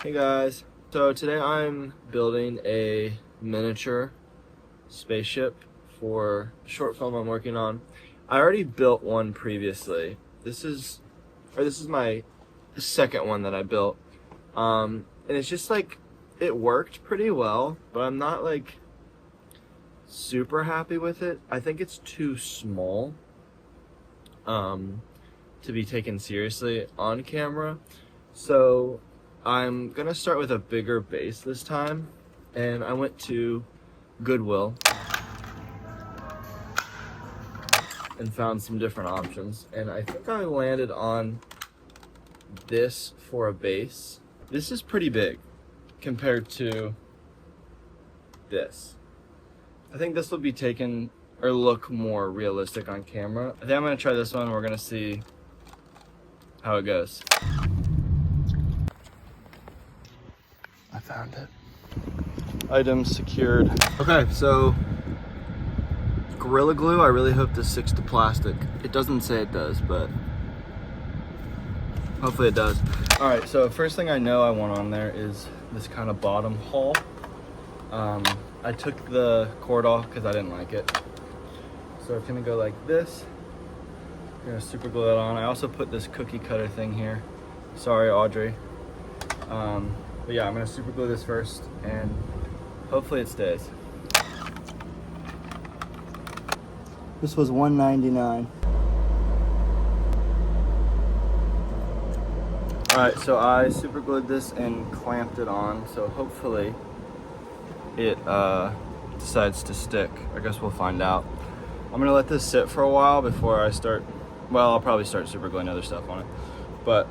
Hey guys, so today I'm building a miniature spaceship for a short film I'm working on. I already built one previously. This is my second one that I built. And it's just like, it worked pretty well, but I'm not like super happy with it. I think it's too small to be taken seriously on camera. So I'm gonna start with a bigger base this time, and I went to Goodwill and found some different options, and I think I landed on this for a base. This is pretty big compared to this. I think this will be taken or look more realistic on camera. I think I'm gonna try this one. We're gonna see how it goes. I found it. Items secured. Okay, so Gorilla Glue, I really hope this sticks to plastic. It doesn't say it does, but hopefully it does. All right, so first thing I know I want on there is this kind of bottom hull. I took the cord off because I didn't like it. So it's gonna go like this. I'm gonna super glue that on. I also put this cookie cutter thing here. Sorry, Audrey. But yeah, I'm gonna super glue this first and hopefully it stays. This was $1.99. All right, so I super glued this and clamped it on. So hopefully it decides to stick. I guess we'll find out. I'm gonna let this sit for a while before I start. Well, I'll probably start super gluing other stuff on it, but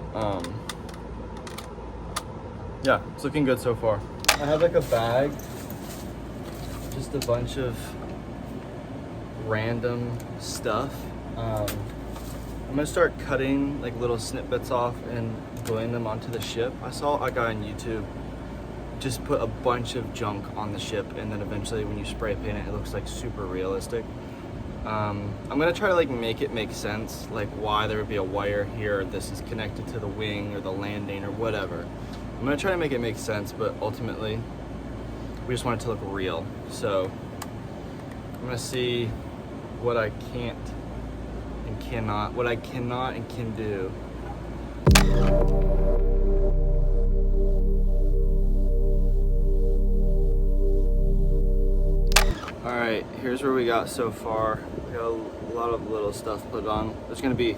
yeah, it's looking good so far. I have like a bag, just a bunch of random stuff. I'm gonna start cutting like little snippets off and gluing them onto the ship. I saw a guy on YouTube just put a bunch of junk on the ship, and then eventually when you spray paint it, it looks like super realistic. I'm gonna try to like make it make sense, like why there would be a wire here, this is connected to the wing or the landing or whatever. I'm gonna try to make it make sense, but ultimately we just want it to look real. So I'm gonna see what I can't and cannot, what I cannot and can do. All right, here's where we got so far. We got a lot of little stuff put on. There's gonna be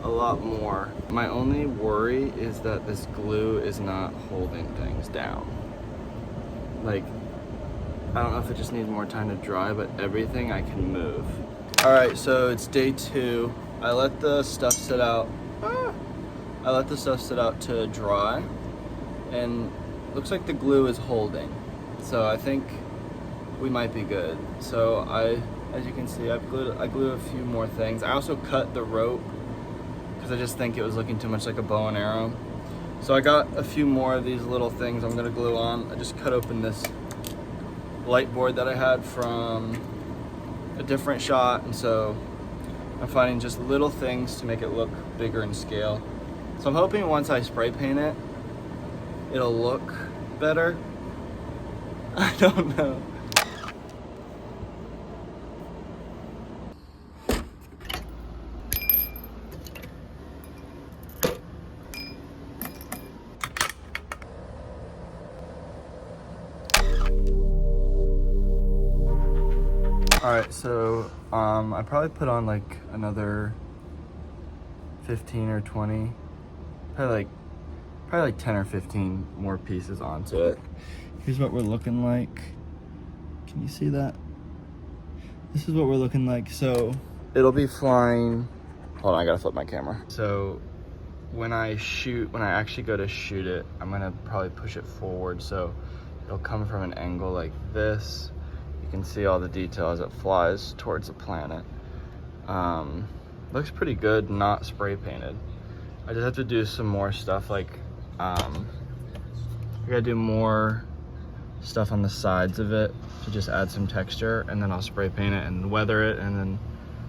a lot more. My only worry is that this glue is not holding things down. Like, I don't know if it just needs more time to dry, but everything I can move. All right, so it's day 2. I let the stuff sit out. I let the stuff sit out to dry, and looks like the glue is holding. So I think we might be good. So as you can see, I glued a few more things. I also cut the rope because I just think it was looking too much like a bow and arrow. So I got a few more of these little things I'm gonna glue on. I just cut open this light board that I had from a different shot, and so I'm finding just little things to make it look bigger in scale. So I'm hoping once I spray paint it, it'll look better. I don't know. All right, so I probably put on like another 15 or 20, probably like 10 or 15 more pieces onto it. Here's what we're looking like. Can you see that? This is what we're looking like. So it'll be flying. Hold on, I gotta flip my camera. So when I actually go to shoot it, I'm gonna probably push it forward so it'll come from an angle like this. You can see all the detail as it flies towards the planet. Looks pretty good, not spray painted. I just have to do some more stuff, like I gotta do more stuff on the sides of it to just add some texture, and then I'll spray paint it and weather it, and then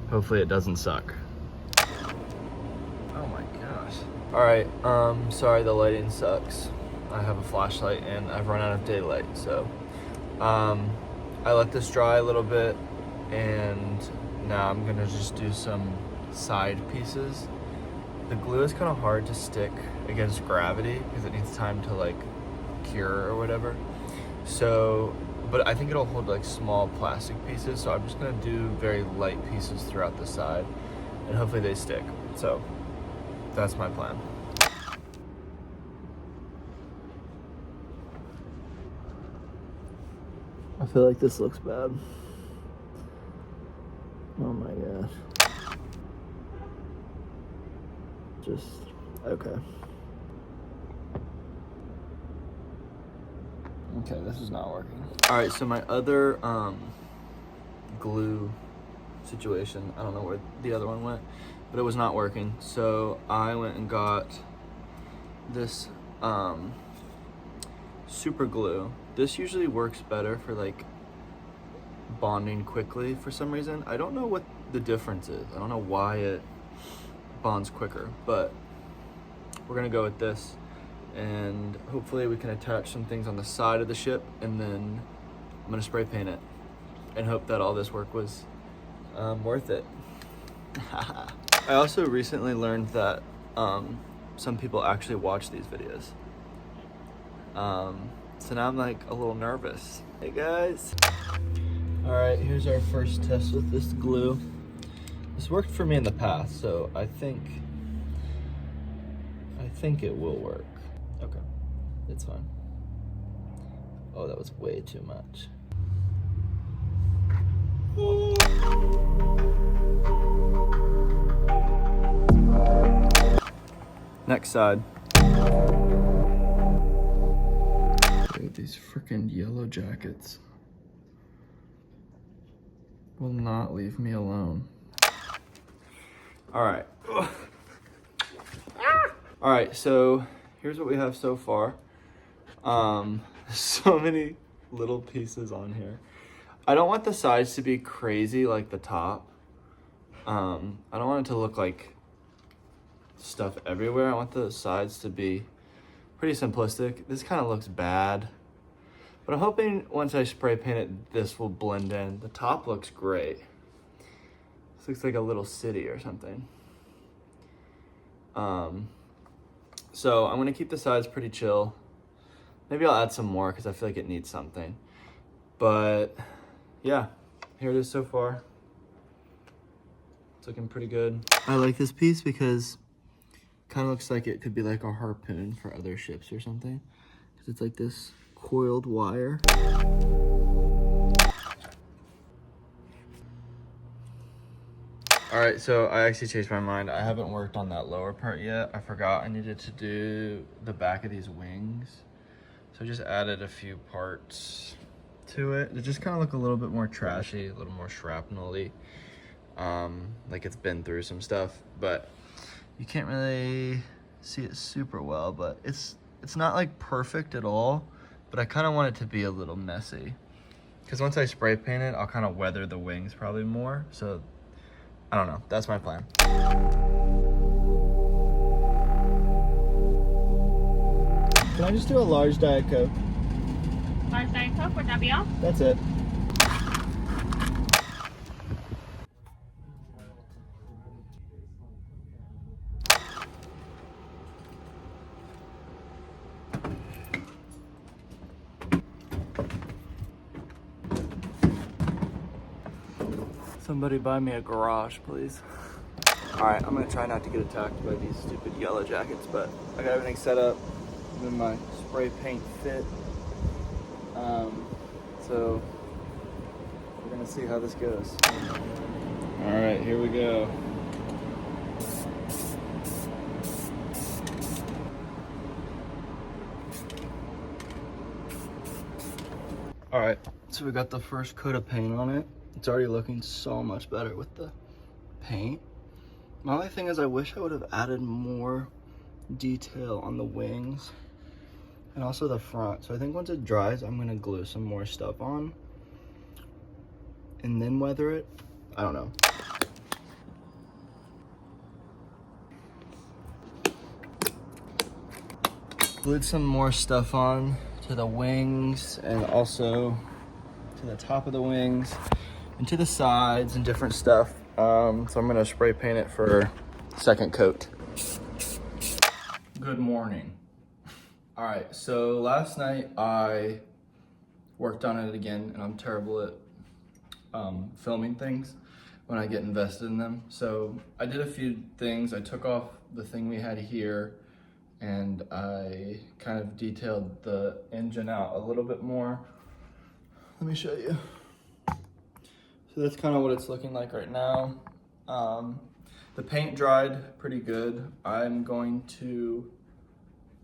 hopefully it doesn't suck. Oh my gosh. All right, sorry the lighting sucks. I have a flashlight and I've run out of daylight, so I let this dry a little bit, and now I'm gonna just do some side pieces. The glue is kind of hard to stick against gravity because it needs time to like cure or whatever. So, but I think it'll hold like small plastic pieces, so I'm just gonna do very light pieces throughout the side, and hopefully they stick. So that's my plan. I feel like this looks bad. Oh my gosh. Just, okay. Okay, this is not working. All right, so my other glue situation, I don't know where the other one went, but it was not working. So I went and got this super glue. This usually works better for like bonding quickly for some reason. I don't know what the difference is. I don't know why it bonds quicker, but we're gonna go with this, and hopefully we can attach some things on the side of the ship, and then I'm gonna spray paint it and hope that all this work was worth it. I also recently learned that some people actually watch these videos. So now I'm like a little nervous. Hey guys. All right, here's our first test with this glue. This worked for me in the past, so I think it will work. Okay, it's fine. Oh, that was way too much. Next side. Dude, these freaking yellow jackets will not leave me alone. All right. All right, so here's what we have so far. So many little pieces on here. I don't want the sides to be crazy like the top. I don't want it to look like stuff everywhere. I want the sides to be pretty simplistic. This kind of looks bad, but I'm hoping once I spray paint it, this will blend in. The top looks great. This looks like a little city or something. So I'm gonna keep the sides pretty chill. Maybe I'll add some more because I feel like it needs something. But yeah, here it is so far. It's looking pretty good. I like this piece because it kind of looks like it could be like a harpoon for other ships or something. Because it's like this coiled wire. All right, so I actually changed my mind. I haven't worked on that lower part yet. I forgot I needed to do the back of these wings. So I just added a few parts to it. It just kind of look a little bit more trashy, a little more shrapnel-y. Like it's been through some stuff, but you can't really see it super well, but it's not like perfect at all, but I kind of want it to be a little messy. Because once I spray paint it, I'll kind of weather the wings probably more. So I don't know, that's my plan. Can I just do a large Diet Coke? Large Diet Coke, would that be all? That's it. Somebody buy me a garage, please. All right, I'm gonna try not to get attacked by these stupid yellow jackets, but I got everything set up. I'm in my spray paint fit. So we're gonna see how this goes. All right, here we go. All right, so we got the first coat of paint on it. It's already looking so much better with the paint. My only thing is I wish I would have added more detail on the wings and also the front. So I think once it dries, I'm gonna glue some more stuff on and then weather it. I don't know. Glued some more stuff on to the wings and also to the top of the wings and to the sides and different stuff. So I'm gonna spray paint it for second coat. Good morning. All right, so last night I worked on it again, and I'm terrible at filming things when I get invested in them. So I did a few things. I took off the thing we had here, and I kind of detailed the engine out a little bit more. Let me show you. So that's kind of what it's looking like right now. The paint dried pretty good. I'm going to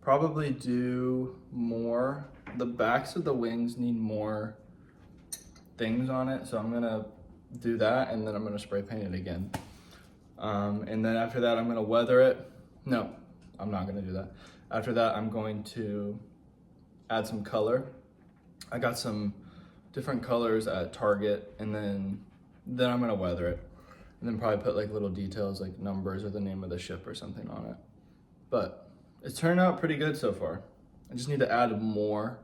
probably do more. The backs of the wings need more things on it, so I'm gonna do that, and then I'm gonna spray paint it again. And then after that, I'm gonna weather it. No, I'm not gonna do that. After that, I'm going to add some color. I got some different colors at Target, and then I'm gonna weather it. And then probably put like little details like numbers or the name of the ship or something on it. But it's turned out pretty good so far. I just need to add more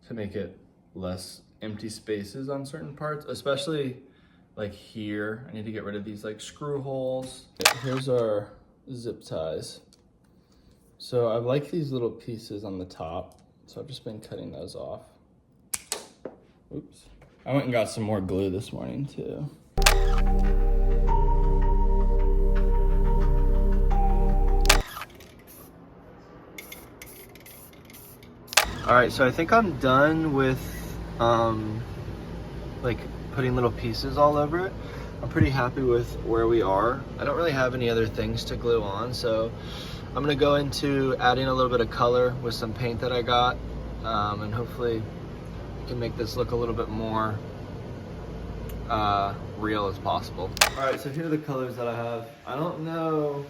to make it less empty spaces on certain parts, especially like here. I need to get rid of these like screw holes. Here's our zip ties. So I like these little pieces on the top, so I've just been cutting those off. Oops. I went and got some more glue this morning too. All right, so I think I'm done with like putting little pieces all over it. I'm pretty happy with where we are. I don't really have any other things to glue on, so I'm gonna go into adding a little bit of color with some paint that I got, and hopefully we can make this look a little bit more real as possible. All right, so here are the colors that I have. I don't know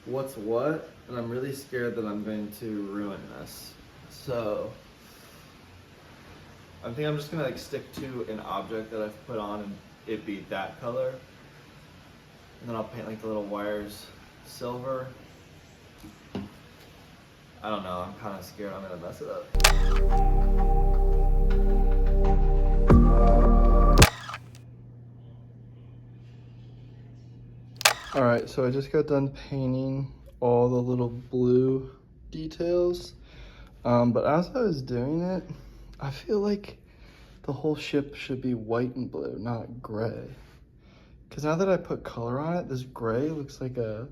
what's what, and I'm really scared that I'm going to ruin this. So I think I'm just gonna like stick to an object that I've put on and it be that color. And then I'll paint like the little wires silver. I don't know, I'm kind of scared I'm gonna mess it up. All right, so I just got done painting all the little blue details. But as I was doing it, I feel like the whole ship should be white and blue, not gray. Because now that I put color on it, this gray looks like an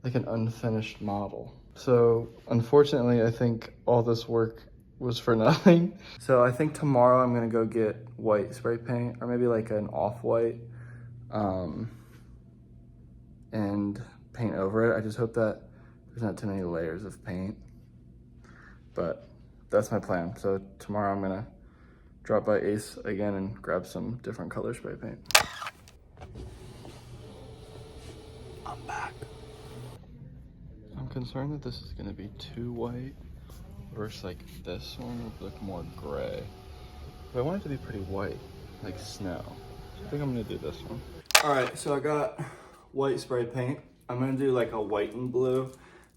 unfinished model. So unfortunately, I think all this work was for nothing. So I think tomorrow I'm gonna go get white spray paint, or maybe like an off-white, and paint over it. I just hope that there's not too many layers of paint. But that's my plan. So tomorrow I'm gonna drop by Ace again and grab some different color spray paint. I'm back. I'm concerned that this is gonna be too white versus like this one would look more gray. But I want it to be pretty white, like snow. So I think I'm gonna do this one. All right, so I got white spray paint. I'm gonna do like a white and blue.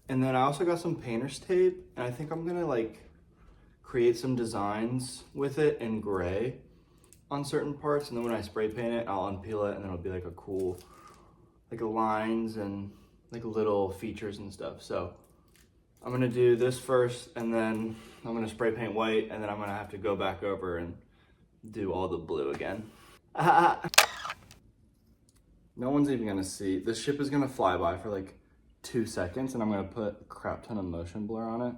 And then I also got some painter's tape, and I think I'm gonna like create some designs with it in gray on certain parts, and then when I spray paint it, I'll unpeel it, and then it'll be like a cool, like lines and like little features and stuff. So I'm gonna do this first, and then I'm gonna spray paint white, and then I'm gonna have to go back over and do all the blue again. No one's even gonna see. This ship is gonna fly by for like 2 seconds, and I'm gonna put a crap ton of motion blur on it.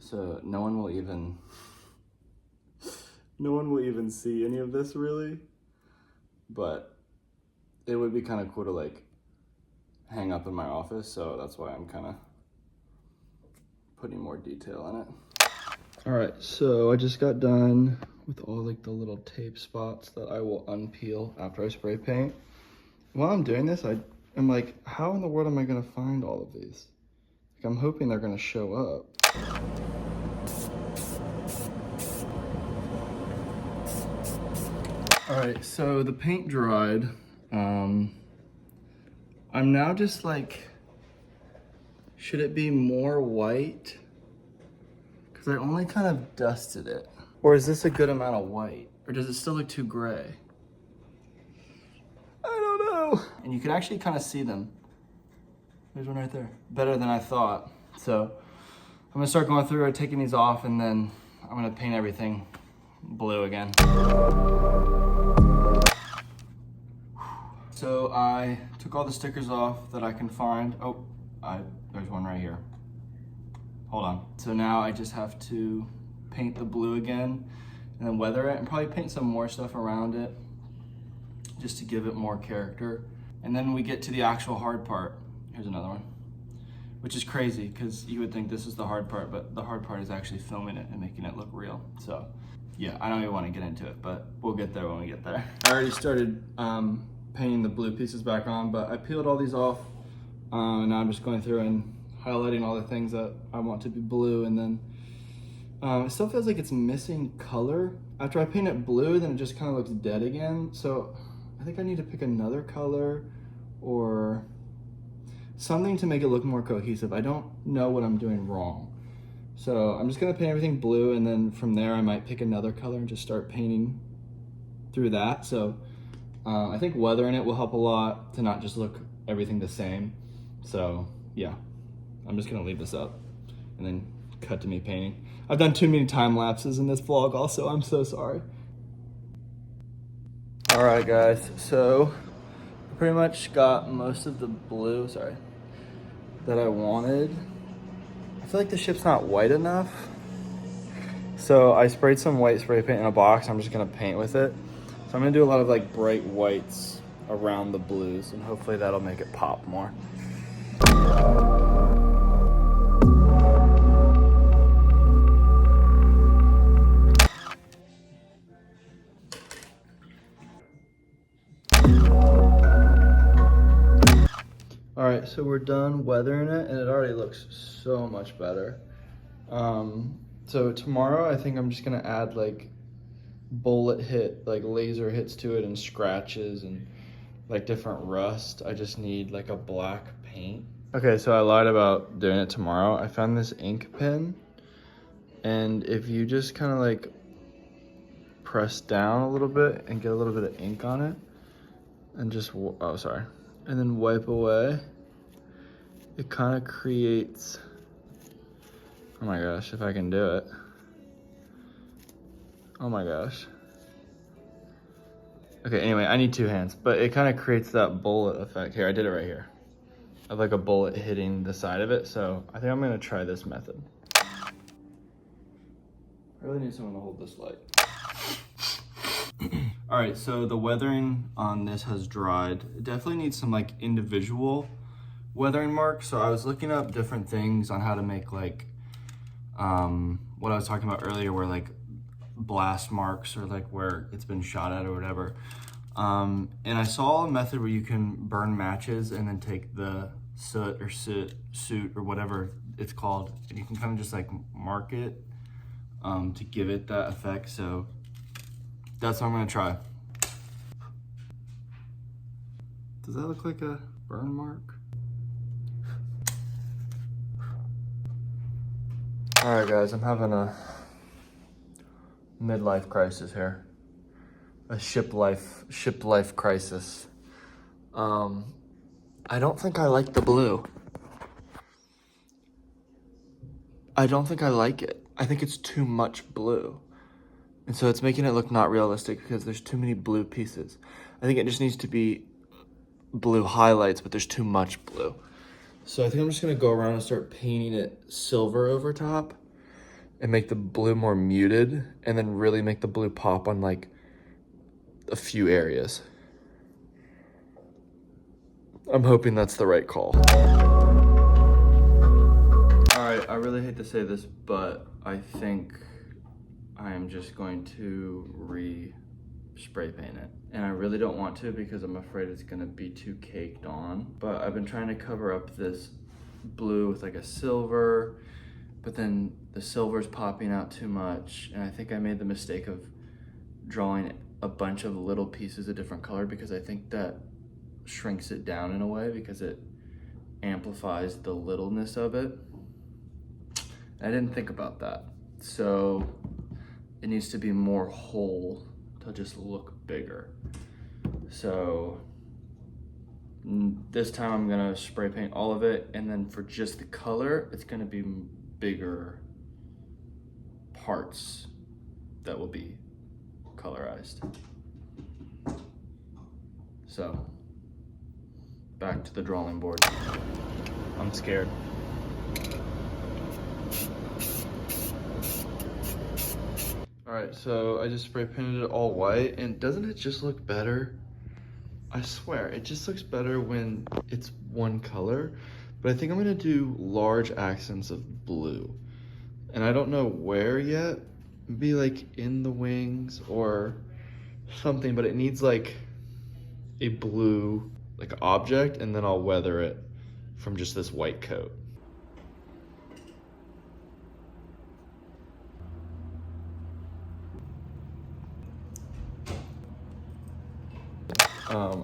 So no one will even see any of this really. But it would be kind of cool to like hang up in my office, so that's why I'm kind of putting more detail in it. All right, so I just got done with all like the little tape spots that I will unpeel after I spray paint. While I'm doing this, I'm like, how in the world am I gonna find all of these? Like, I'm hoping they're gonna show up. All right, so the paint dried. I'm now just like Should it be more white? Because I only kind of dusted it. Or is this a good amount of white? Or does it still look too gray? I don't know. And you can actually kind of see them. There's one right there. Better than I thought. So I'm gonna start going through it, taking these off, and then I'm gonna paint everything blue again. So I took all the stickers off that I can find. Oh, there's one right here. Hold on. So now I just have to paint the blue again and then weather it and probably paint some more stuff around it just to give it more character. And then we get to the actual hard part. Here's another one, which is crazy because you would think this is the hard part, but the hard part is actually filming it and making it look real. So yeah, I don't even want to get into it, but we'll get there when we get there. I already started painting the blue pieces back on, but I peeled all these off. And now I'm just going through and highlighting all the things that I want to be blue, and then it still feels like it's missing color. After I paint it blue, then it just kind of looks dead again. So I think I need to pick another color or something to make it look more cohesive. I don't know what I'm doing wrong. So I'm just gonna paint everything blue, and then from there I might pick another color and just start painting through that. So I think weathering it will help a lot to not just look everything the same. So yeah, I'm just gonna leave this up and then cut to me painting. I've done too many time lapses in this vlog also, I'm so sorry. All right guys, so I pretty much got most of the blue, that I wanted. I feel like the ship's not white enough. So I sprayed some white spray paint in a box. I'm just gonna paint with it. So I'm gonna do a lot of like bright whites around the blues, and hopefully that'll make it pop more. All right, so we're done weathering it, and it already looks so much better. So tomorrow I think I'm just gonna add like laser hits to it and scratches and like different rust. I just need like a black paint. Okay, so I lied about doing it tomorrow. I found this ink pen, and if you just kind of like press down a little bit and get a little bit of ink on it and just, and then wipe away, it kind of creates, oh my gosh, if I can do it. Oh my gosh. Okay, anyway, I need two hands, but it kind of creates that bullet effect. Here, I did it right here. Of like a bullet hitting the side of it, so I think I'm gonna try this method. I really need someone to hold this light. All right, so the weathering on this has dried. It definitely needs some like individual weathering marks. So I was looking up different things on how to make like, what I was talking about earlier, where like blast marks or like where it's been shot at or whatever. And I saw a method where you can burn matches and then take the soot or whatever it's called, and you can kind of just like mark it to give it that effect. So that's what I'm gonna try. Does that look like a burn mark? All right guys, I'm having a midlife crisis here. A ship life crisis. I don't think I like the blue. I don't think I like it. I think it's too much blue. And so it's making it look not realistic because there's too many blue pieces. I think it just needs to be blue highlights, but there's too much blue. So I think I'm just gonna go around and start painting it silver over top and make the blue more muted, and then really make the blue pop on like a few areas. I'm hoping that's the right call. All right, I really hate to say this, but I think I am just going to spray paint it. And I really don't want to because I'm afraid it's gonna be too caked on. But I've been trying to cover up this blue with like a silver, but then the silver's popping out too much. And I think I made the mistake of drawing a bunch of little pieces of different color because I think that shrinks it down in a way because it amplifies the littleness of it. I didn't think about that. So it needs to be more whole to just look bigger. So this time I'm gonna spray paint all of it, and then for just the color, it's gonna be bigger parts that will be colorized. So back to the drawing board. I'm scared. All right, so I just spray painted it all white, and doesn't it just look better? I swear, it just looks better when it's one color, but I think I'm gonna do large accents of blue. And I don't know where yet, maybe like in the wings or something, but it needs like a blue like object, and then I'll weather it from just this white coat.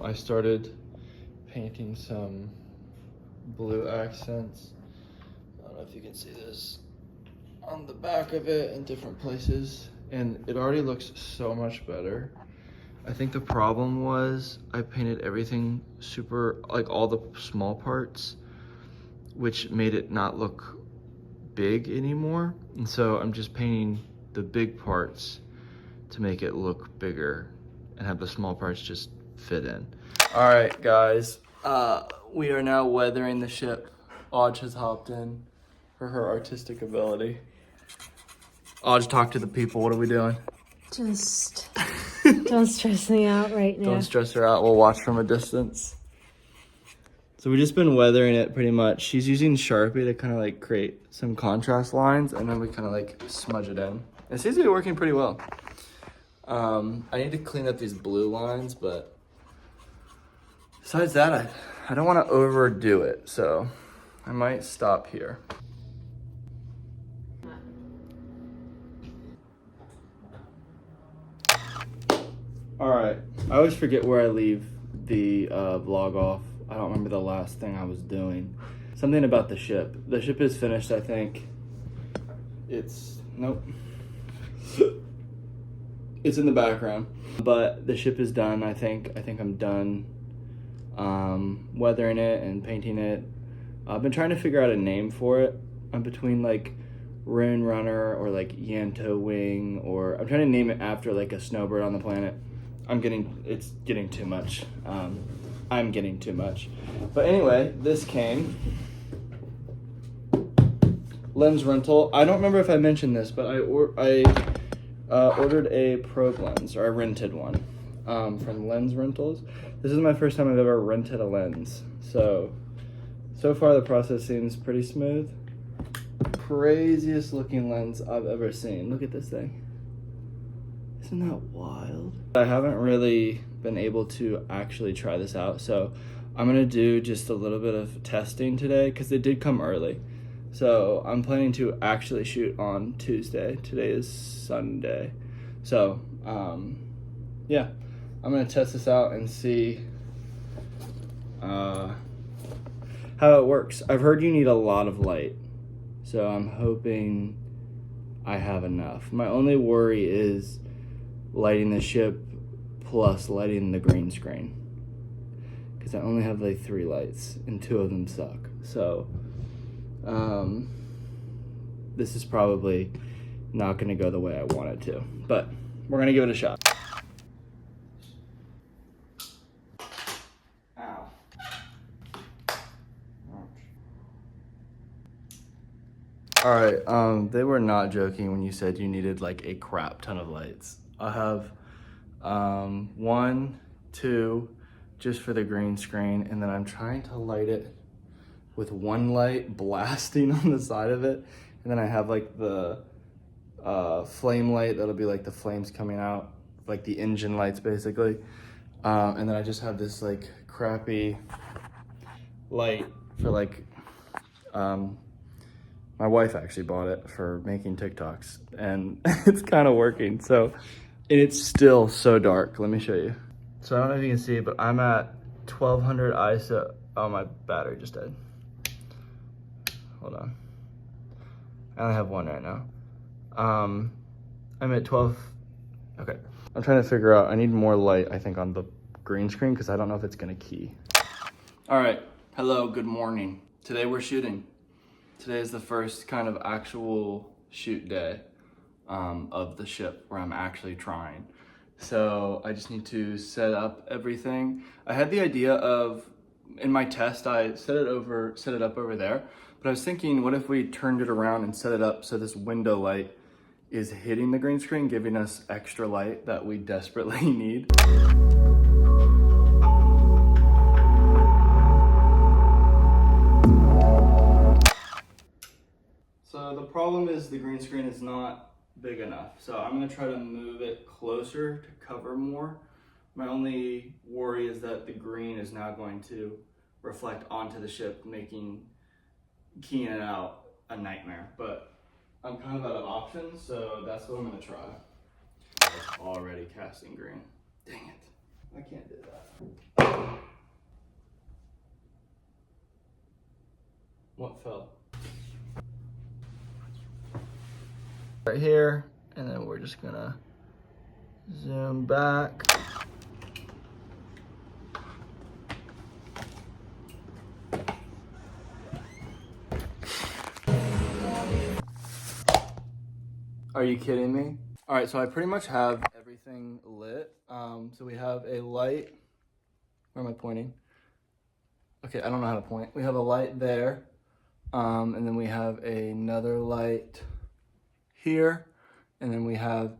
I started painting some blue accents. I don't know if you can see this on the back of it in different places, and it already looks so much better. I think the problem was I painted everything super, like all the small parts, which made it not look big anymore. And so I'm just painting the big parts to make it look bigger and have the small parts just fit in. All right, guys, we are now weathering the ship. Audge has hopped in for her artistic ability. Audge, talk to the people. What are we doing? Just don't stress me out right now. Don't stress her out. We'll watch from a distance. So we've just been weathering it pretty much. She's using Sharpie to kind of like create some contrast lines, and then we kind of like smudge it in. It seems to be working pretty well. I need to clean up these blue lines, but besides that, I don't want to overdo it, so I might stop here. All right, I always forget where I leave the vlog off. I don't remember the last thing I was doing. Something about the ship. The ship is finished, I think. Nope. It's in the background, but the ship is done, I think. I think I'm done weathering it and painting it. I've been trying to figure out a name for it. I'm between like Rune Runner or like Yanto Wing, or I'm trying to name it after like a snowbird on the planet. It's getting too much. I'm getting too much. But anyway, this came. Lens rental. I don't remember if I mentioned this, but I ordered a probe lens, or I rented one from Lens Rentals. This is my first time I've ever rented a lens. So far the process seems pretty smooth. Craziest looking lens I've ever seen. Look at this thing. Isn't that wild? I haven't really been able to actually try this out, so I'm gonna do just a little bit of testing today because it did come early. So I'm planning to actually shoot on Tuesday. Today is Sunday. So yeah, I'm gonna test this out and see how it works. I've heard you need a lot of light, so I'm hoping I have enough. My only worry is lighting the ship plus lighting the green screen, because I only have like 3 lights and 2 of them suck. So this is probably not gonna go the way I want it to, but we're gonna give it a shot. Ow. All right, they were not joking when you said you needed like a crap ton of lights. I have 1, 2, just for the green screen, and then I'm trying to light it with 1 light blasting on the side of it, and then I have like the flame light that'll be like the flames coming out, like the engine lights basically, and then I just have this like crappy light for like my wife actually bought it for making TikToks, and it's kind of working. So, and it's still so dark. Let me show you. So I don't know if you can see, but I'm at 1200 ISO. Oh, my battery just died. hold on. I only have one right now. I'm at 12. Okay. I'm trying to figure out, I need more light, I think, on the green screen because I don't know if it's gonna key. All right, hello, good morning. Today we're shooting. Today is the first kind of actual shoot day of the ship where I'm actually trying. So I just need to set up everything. I had the idea of, in my test, I set it up over there, but I was thinking, what if we turned it around and set it up so this window light is hitting the green screen, giving us extra light that we desperately need. So the problem is the green screen is not big enough. So I'm gonna try to move it closer to cover more. My only worry is that the green is now going to reflect onto the ship, making keying it out a nightmare. But I'm kind of out of options, so that's what I'm gonna try. It's already casting green. Dang it, I can't do that. What fell? Right here, and then we're just gonna zoom back. Are you kidding me? All right, so I pretty much have everything lit. So we have a light. Where am I pointing? Okay, I don't know how to point. We have a light there. And then we have another light here. And then we have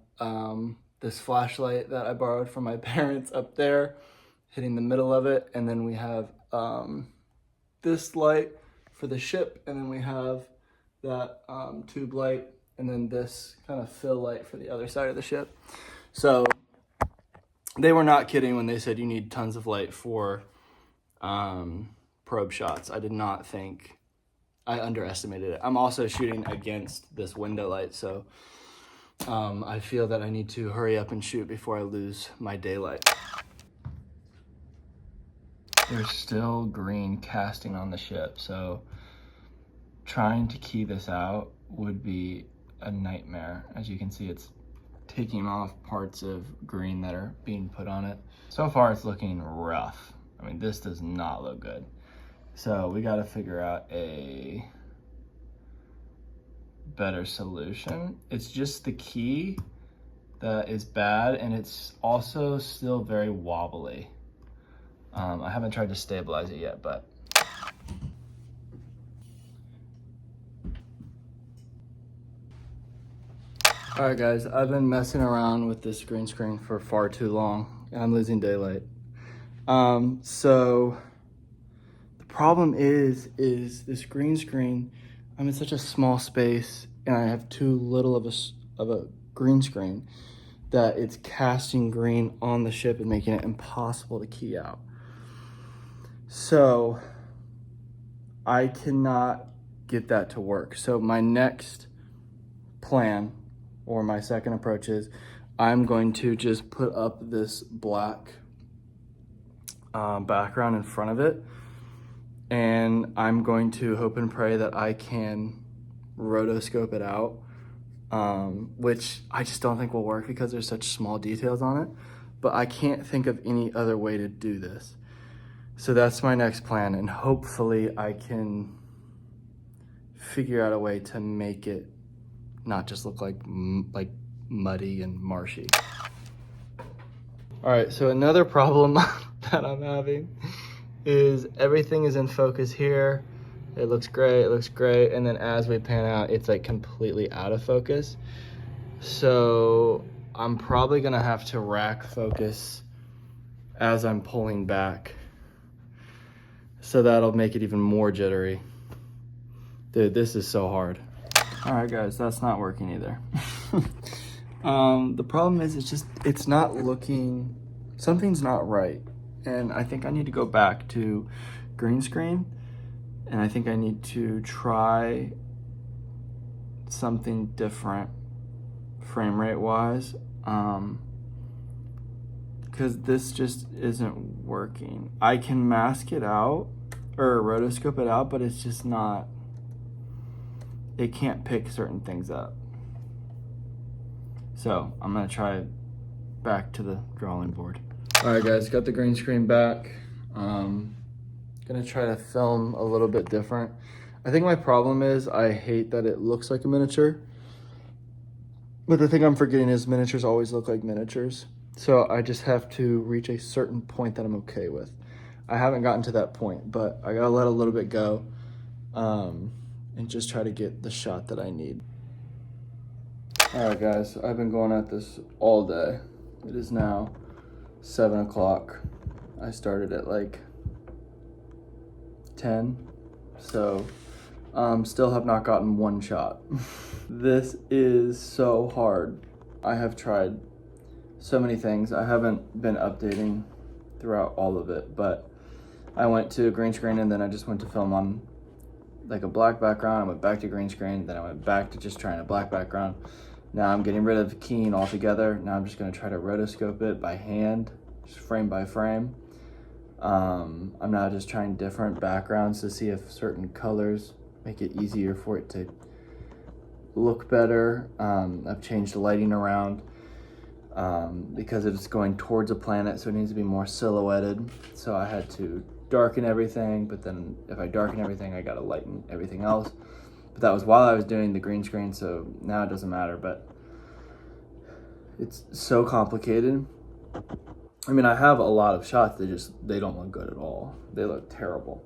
this flashlight that I borrowed from my parents up there, hitting the middle of it. And then we have this light for the ship. And then we have that tube light. And then this kind of fill light for the other side of the ship. So they were not kidding when they said you need tons of light for probe shots. I did not think, I underestimated it. I'm also shooting against this window light, so I feel that I need to hurry up and shoot before I lose my daylight. There's still green casting on the ship, so trying to key this out would be a nightmare. As you can see, it's taking off parts of green that are being put on it. So far, it's looking rough. I mean, this does not look good. So we got to figure out a better solution. It's just the key that is bad, and it's also still very wobbly. I haven't tried to stabilize it yet, but all right, guys, I've been messing around with this green screen for far too long, and I'm losing daylight. So the problem is this green screen, I'm in such a small space, and I have too little of a green screen that it's casting green on the ship and making it impossible to key out. So I cannot get that to work. So my next plan, or my second approach, is I'm going to just put up this black background in front of it, and I'm going to hope and pray that I can rotoscope it out, which I just don't think will work because there's such small details on it, but I can't think of any other way to do this. So that's my next plan, and hopefully I can figure out a way to make it not just look like muddy and marshy. All right, so another problem that I'm having is everything is in focus here. It looks great, and then as we pan out, it's like completely out of focus. So I'm probably gonna have to rack focus as I'm pulling back. So that'll make it even more jittery. Dude, this is so hard. All right, guys, that's not working either. The problem is it's not looking, something's not right. And I think I need to go back to green screen, and I think I need to try something different frame rate wise, because this just isn't working. I can mask it out or rotoscope it out, but it's just not it can't pick certain things up. So I'm gonna try back to the drawing board. All right guys, got the green screen back. Gonna try to film a little bit different. I think my problem is I hate that it looks like a miniature. But the thing I'm forgetting is miniatures always look like miniatures. So I just have to reach a certain point that I'm okay with. I haven't gotten to that point, but I gotta let a little bit go and just try to get the shot that I need. All right guys, I've been going at this all day. It is now 7 o'clock. I started at like 10, so still have not gotten one shot. This is so hard. I have tried so many things. I haven't been updating throughout all of it, but I went to green screen and then I just went to film on like a black background. I went back to green screen, then I went back to just trying a black background. Now I'm getting rid of keying altogether. Now I'm just gonna try to rotoscope it by hand, just frame by frame. I'm now just trying different backgrounds to see if certain colors make it easier for it to look better. I've changed the lighting around because it's going towards a planet, so it needs to be more silhouetted. So I had to darken everything, but then if I darken everything, I gotta lighten everything else. But that was while I was doing the green screen, so now it doesn't matter, but it's so complicated. I mean, I have a lot of shots, they don't look good at all. They look terrible.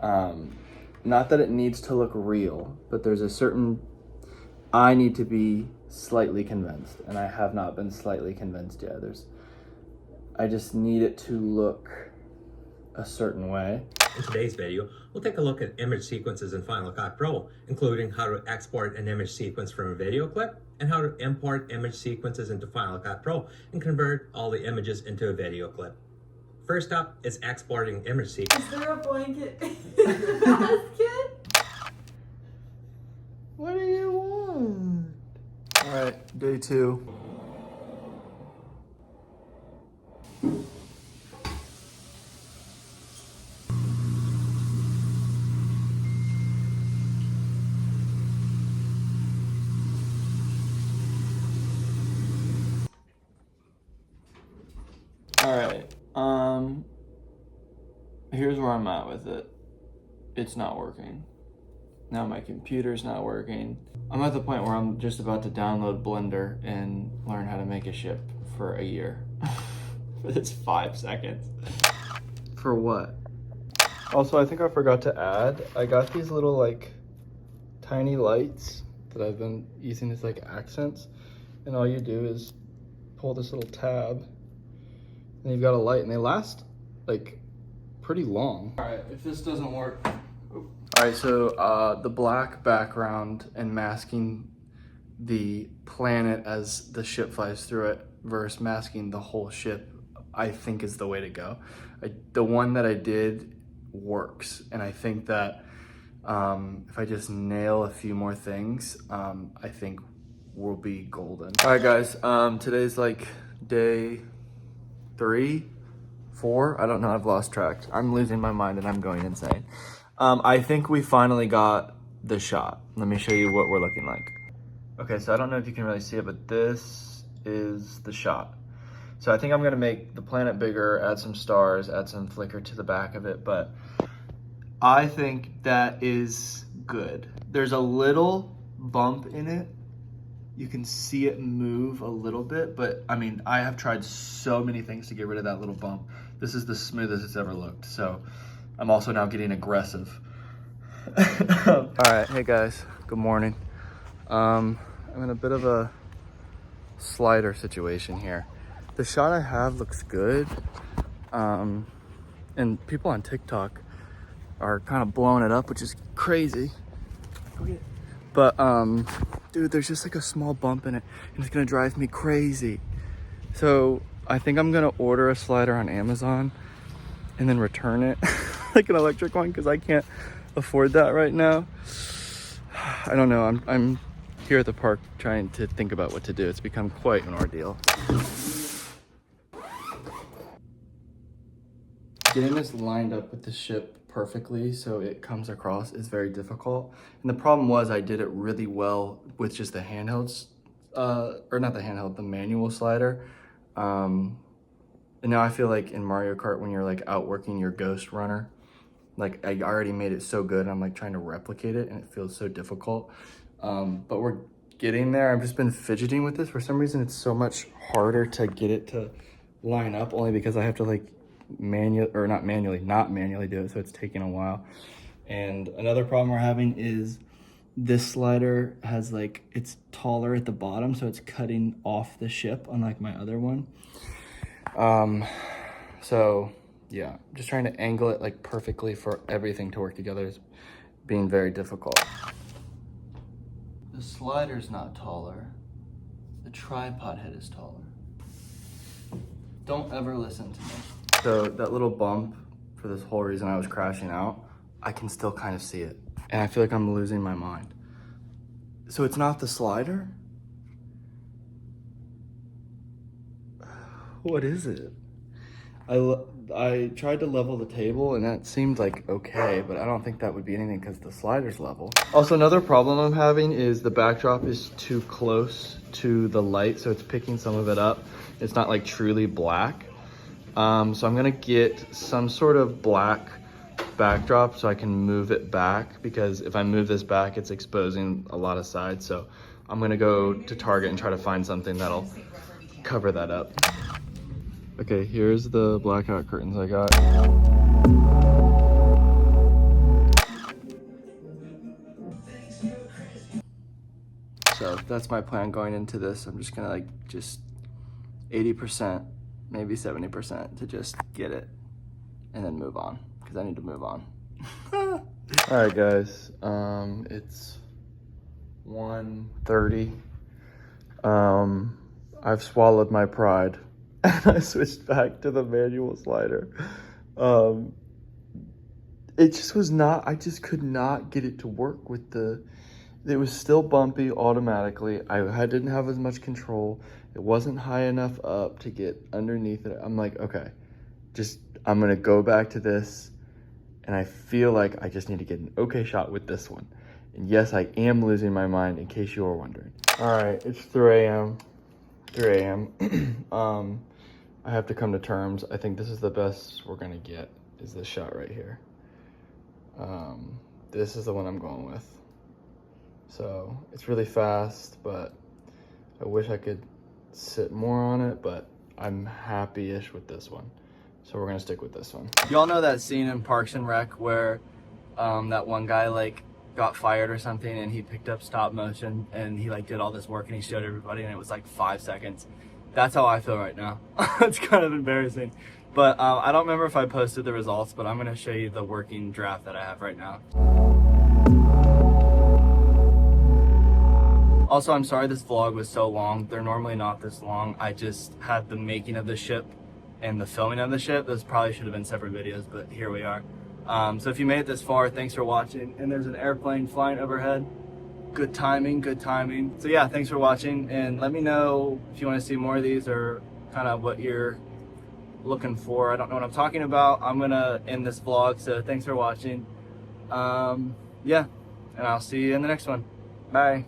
Not that it needs to look real, but there's a certain, I need to be slightly convinced, and I have not been slightly convinced yet. I just need it to look a certain way. In today's video, we'll take a look at image sequences in Final Cut Pro, including how to export an image sequence from a video clip and how to import image sequences into Final Cut Pro and convert all the images into a video clip. First up is exporting image sequence. Is there a blanket in the basket? What do you want? All right, day 2. All right, here's where I'm at with it. It's not working. Now my computer's not working. I'm at the point where I'm just about to download Blender and learn how to make a ship for a year. For this 5 seconds. For what? Also, I think I forgot to add, I got these little like tiny lights that I've been using as like accents. And all you do is pull this little tab and you've got a light, and they last like pretty long. All right, if this doesn't work. All right, so the black background and masking the planet as the ship flies through it versus masking the whole ship, I think is the way to go. The one that I did works, and I think that if I just nail a few more things, I think we'll be golden. All right, guys, today's like day 3, 4, I don't know, I've lost track. I'm losing my mind and I'm going insane. I think we finally got the shot. Let me show you what we're looking like. Okay, so I don't know if you can really see it, but this is the shot. So I think I'm gonna make the planet bigger, add some stars, add some flicker to the back of it, but I think that is good. There's a little bump in it. You can see it move a little bit, but I mean, I have tried so many things to get rid of that little bump. This is the smoothest it's ever looked. So I'm also now getting aggressive. All right, hey guys, good morning. I'm in a bit of a slider situation here. The shot I have looks good. And people on TikTok are kind of blowing it up, which is crazy. Go get it. But dude, there's just like a small bump in it and it's gonna drive me crazy. So I think I'm gonna order a slider on Amazon and then return it, like an electric one, because I can't afford that right now. I don't know, I'm here at the park trying to think about what to do. It's become quite an ordeal. Getting this lined up with the ship perfectly so it comes across is very difficult. And the problem was I did it really well with just the handhelds, or not the handheld, the manual slider. And now I feel like in Mario Kart when you're like outworking your ghost runner, like I already made it so good, I'm like trying to replicate it and it feels so difficult. But we're getting there. I've just been fidgeting with this. For some reason it's so much harder to get it to line up, only because I have to like not manually do it, so it's taking a while. And another problem we're having is this slider has like, it's taller at the bottom, so it's cutting off the ship, unlike my other one. So yeah, just trying to angle it like perfectly for everything to work together is being very difficult. The slider's not taller. The tripod head is taller. Don't ever listen to me. So that little bump, for this whole reason I was crashing out, I can still kind of see it. And I feel like I'm losing my mind. So it's not the slider? What is it? I tried to level the table and that seemed like okay, but I don't think that would be anything because the slider's level. Also, another problem I'm having is the backdrop is too close to the light, so it's picking some of it up. It's not like truly black. So I'm gonna get some sort of black backdrop so I can move it back, because if I move this back, it's exposing a lot of sides. So I'm gonna go to Target and try to find something that'll cover that up. Okay, here's the blackout curtains I got. So that's my plan going into this. I'm just gonna like just 80%, maybe 70% to just get it and then move on, because I need to move on. All right guys, it's 1:30. I've swallowed my pride. I switched back to the manual slider. It just was not, I just could not get it to work with it was still bumpy automatically. I didn't have as much control. It wasn't high enough up to get underneath it. I'm like, okay, I'm gonna go back to this. And I feel like I just need to get an okay shot with this one. And yes, I am losing my mind, in case you were wondering. All right, it's 3 a.m. I have to come to terms. I think this is the best we're gonna get, is this shot right here. This is the one I'm going with. So it's really fast, but I wish I could sit more on it, but I'm happy-ish with this one. So we're gonna stick with this one. Y'all know that scene in Parks and Rec where that one guy like got fired or something and he picked up stop motion and he like did all this work and he showed everybody and it was like 5 seconds. That's how I feel right now. It's kind of embarrassing. But I don't remember if I posted the results, but I'm gonna show you the working draft that I have right now. Also, I'm sorry this vlog was so long. They're normally not this long. I just had the making of the ship and the filming of the ship. Those probably should have been separate videos, but here we are. So if you made it this far, thanks for watching. And there's an airplane flying overhead. Good timing, good timing. So yeah, thanks for watching, and let me know if you want to see more of these or kind of what you're looking for. I don't know what I'm talking about. I'm gonna end this vlog, so thanks for watching. Yeah, and I'll see you in the next one. Bye.